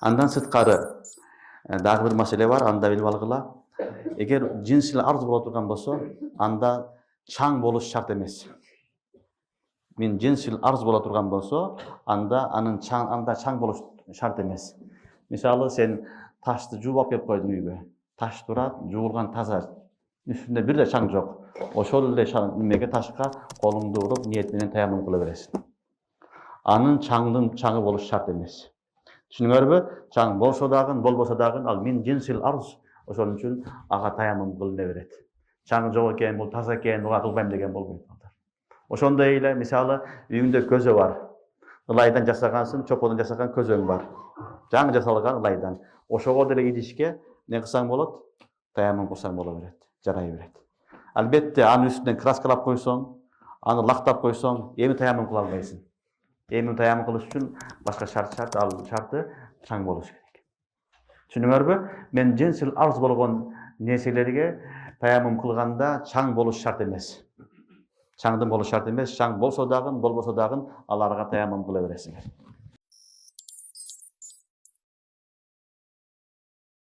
Андан сырткары дагы бир маселе бар, анда билип алгыла. Эгер жинс эле арз боло турган болсо, анда чаң болуш шарт эмес. Мен жинс эле арз боло турган болсо, анда чаң болуш шарт эмес. Мисалы сен ташты жууп алып келип койдуң үйгө. Таш турат, жуулган таза. Үстүндө бир да чаң жок. Ошол эле немеге ташка колуңду уруп, ниет менен таяммум кыла бересиң. Анын чаңы болуш шарт эмес. Түшүнүңөрбү? Чаң болсо дагы, болбосо дагы, ал мен жинс эле арз, ошон үчүн ага таяммум кылына берет. Чаң жок экен, бул таза экен, буга кылбайм деген болбойт. Ошондой эле мисалы үйүңдө көзө бар. Ылайдан жасагансың, чоподон жасаган көзөң бар. Жаңы жасалган ылайдан. Ошого деле идишке не кылсаң болот? Таяммум кылсаң боло берет, жарай берет. Албетте анын үстүнөн краскалап койсоң, аны лактап койсоң, эми таяммум кыла албайсың. Эми таяммум кылыш үчүн башка шарты чаң болуш керек. Түшүнүңөрбү? Мен жинс арз болгон нерселерге таяммум кылганда чаң болуш шарт эмес. Чаңдын болуш шарт эмес, чаң болсо дагы, болбосо дагы аларга таяммум кыла бересиңер.